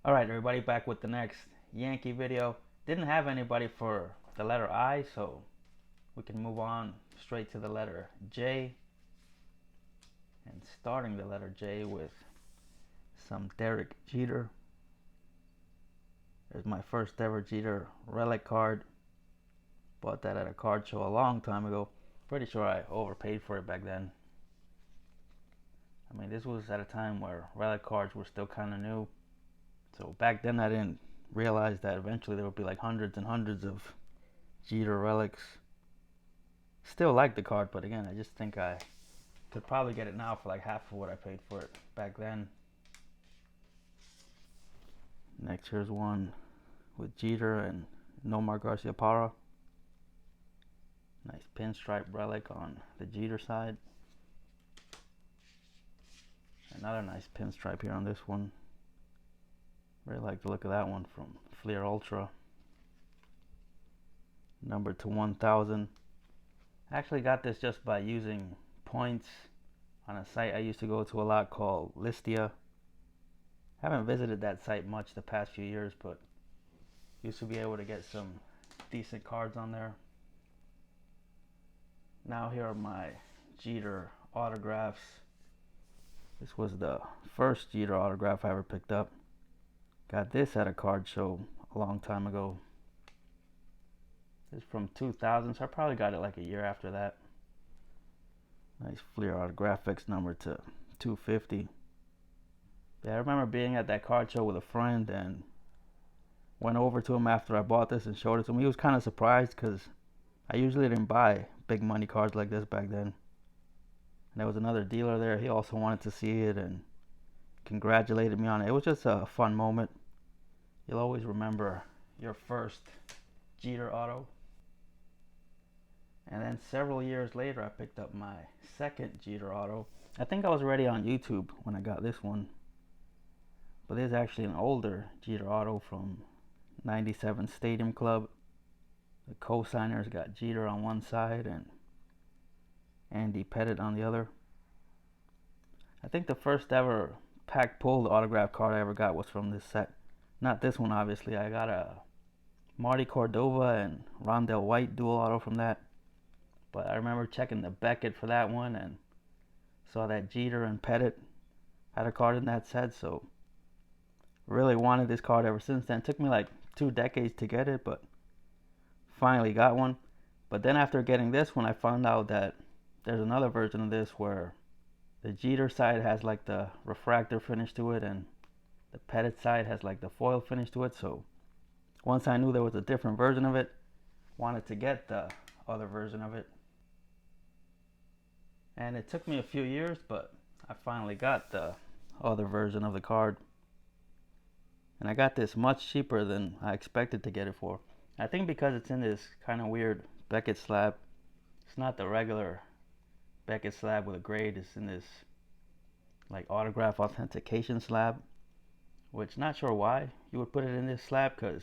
Alright everybody, back with the next Yankee video. Didn't have anybody for the letter I, so we can move on straight to the letter J. And starting the letter J with some Derek Jeter. There's my first ever Jeter relic card. Bought that at a card show a long time ago. Pretty sure I overpaid for it back then. I mean, this was at a time where relic cards were still kind of new. So back then I didn't realize that eventually there would be like hundreds and hundreds of Jeter relics. Still like the card, but again, I just think I could probably get it now for like half of what I paid for it back then. Next, here's one with Jeter and Nomar Garciaparra. Nice pinstripe relic on the Jeter side. Another nice pinstripe here on this one. Really like the look of that one from Fleer Ultra. Numbered to 1000. I actually got this just by using points on a site I used to go to a lot called Listia. Haven't visited that site much the past few years, but used to be able to get some decent cards on there. Now here are my Jeter autographs. This was the first Jeter autograph I ever picked up. Got this at a card show a long time ago. This is from 2000, so I probably got it like a year after that. Nice Fleer autographics, number to 250. Yeah, I remember being at that card show with a friend and went over to him after I bought this and showed it to him. He was kind of surprised because I usually didn't buy big money cards like this back then. And there was another dealer there. He also wanted to see it and congratulated me on it. It was just a fun moment. You'll always remember your first Jeter auto. And then several years later, I picked up my second Jeter auto. I think I was already on YouTube when I got this one. But this is actually an older Jeter auto from 97 Stadium Club. The co-signers got Jeter on one side and Andy Pettitte on the other. I think the first ever pack pulled autograph card I ever got was from this set. Not this one, obviously. I got a Marty Cordova and Rondell White dual auto from that. But I remember checking the Beckett for that one and saw that Jeter and Pettitte had a card in that set, so really wanted this card ever since then. It took me like 2 decades to get it, but finally got one. But then after getting this one, I found out that there's another version of this where the Jeter side has like the refractor finish to it and the Pettitte side has like the foil finish to it. So once I knew there was a different version of it, wanted to get the other version of it. And it took me a few years, but I finally got the other version of the card. And I got this much cheaper than I expected to get it for. I think because it's in this kind of weird Beckett slab. It's not the regular Beckett slab with a grade. It's in this like autograph authentication slab. Which, not sure why you would put it in this slab, because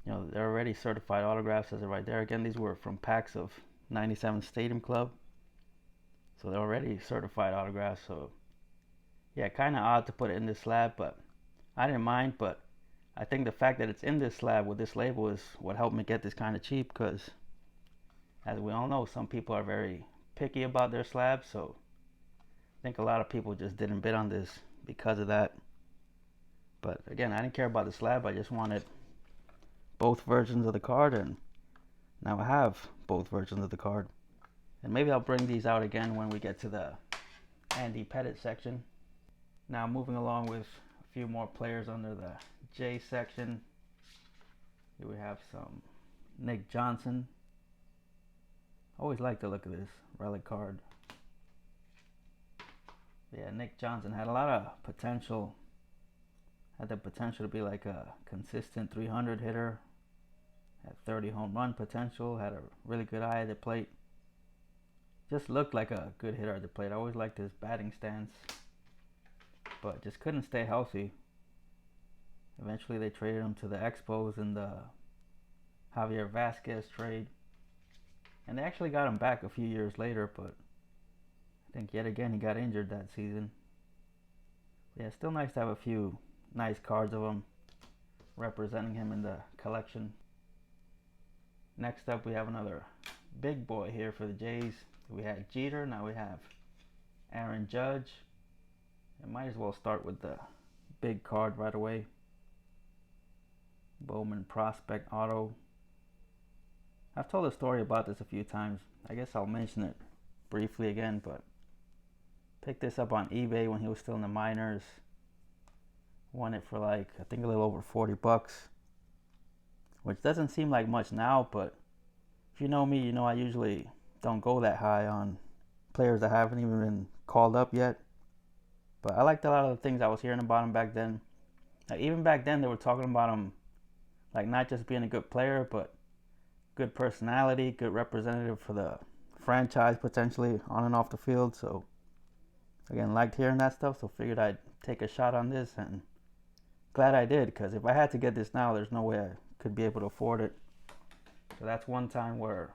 you know they're already certified autographs as of right there. Again, these were from packs of 97 Stadium Club. So they're already certified autographs. So yeah, kind of odd to put it in this slab, but I didn't mind. But I think the fact that it's in this slab with this label is what helped me get this kind of cheap, because as we all know, some people are very picky about their slabs. So I think a lot of people just didn't bid on this because of that. But again, I didn't care about the slab. I just wanted both versions of the card, and now I have both versions of the card. And maybe I'll bring these out again when we get to the Andy Pettitte section. Now moving along with a few more players under the J section. Here we have some Nick Johnson. Always like the look of this relic card. Yeah, Nick Johnson had a lot of potential. Had the potential to be like a consistent 300 hitter. Had 30 home run potential. Had a really good eye at the plate. Just looked like a good hitter at the plate. I always liked his batting stance, but just couldn't stay healthy. Eventually they traded him to the Expos in the Javier Vasquez trade, and they actually got him back a few years later, but I think yet again he got injured that season. Yeah, it's still nice to have a few nice cards of him representing him in the collection. Next up, we have another big boy here for the Jays. We had Jeter, now we have Aaron Judge. I might as well start with the big card right away. Bowman Prospect Auto. I've told a story about this a few times. I guess I'll mention it briefly again, but picked this up on eBay when he was still in the minors. Won it for like, I think a little over 40 bucks, which doesn't seem like much now, but if you know me, you know I usually don't go that high on players that haven't even been called up yet. But I liked a lot of the things I was hearing about him back then. Like, even back then, they were talking about him like not just being a good player, but good personality, good representative for the franchise potentially on and off the field. So again, liked hearing that stuff, so figured I'd take a shot on this, and glad I did, because if I had to get this now, there's no way I could be able to afford it. So that's one time where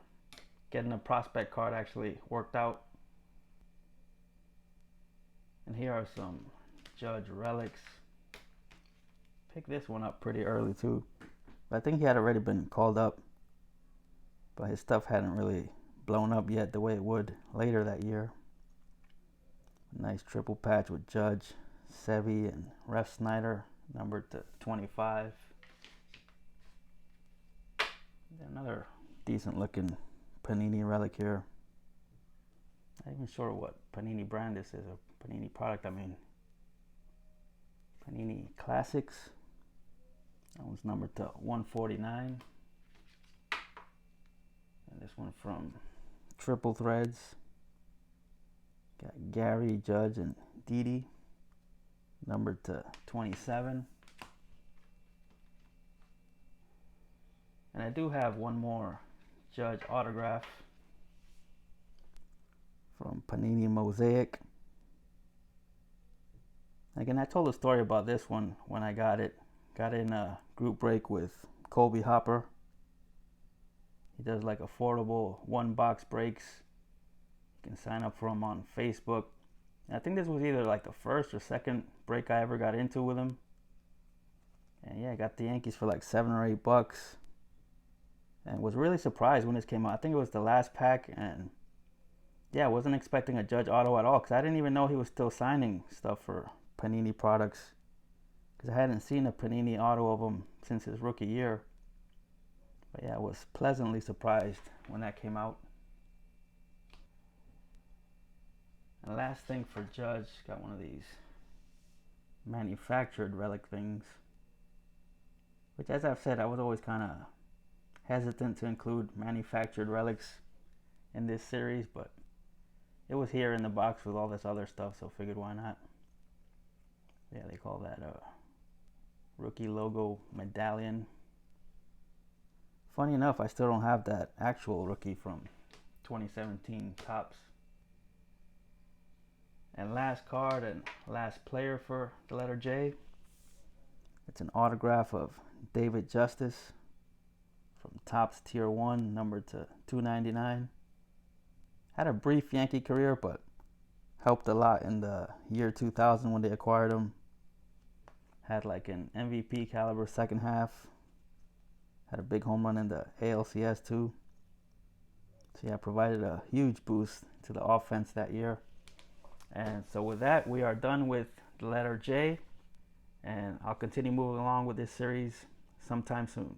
getting a prospect card actually worked out. And here are some Judge Relics. Picked this one up pretty early too. But I think he had already been called up, but his stuff hadn't really blown up yet the way it would later that year. Nice triple patch with Judge, Sevy, and Ref Snyder, numbered to 25. Another decent looking Panini relic here. Not even sure what Panini brand this is, a Panini product, I mean. Panini Classics. That one's numbered to 149. And this one from Triple Threads. Got Gary, Judge, and Didi, numbered to 27. And I do have one more Judge autograph from Panini Mosaic. Again, I told a story about this one when I got it. Got it in a group break with Colby Hopper. He does like affordable one-box breaks. You can sign up for him on Facebook. And I think this was either like the first or second break I ever got into with him. And yeah, I got the Yankees for like $7 or $8. And was really surprised when this came out. I think it was the last pack, and yeah, I wasn't expecting a Judge auto at all, because I didn't even know he was still signing stuff for Panini products, because I hadn't seen a Panini auto of him since his rookie year. But yeah, I was pleasantly surprised when that came out. And last thing for Judge, got one of these manufactured relic things, which, as I've said, I was always kind of hesitant to include manufactured relics in this series, but it was here in the box with all this other stuff, so figured why not. Yeah, they call that a rookie logo medallion. Funny enough, I still don't have that actual rookie from 2017 Topps. And last card and last player for the letter J. It's an autograph of David Justice from Topps Tier 1, numbered to 299. Had a brief Yankee career, but helped a lot in the year 2000 when they acquired him. Had like an MVP caliber second half. Had a big home run in the ALCS too. So yeah, provided a huge boost to the offense that year. And so with that, we are done with the letter J. And I'll continue moving along with this series sometime soon.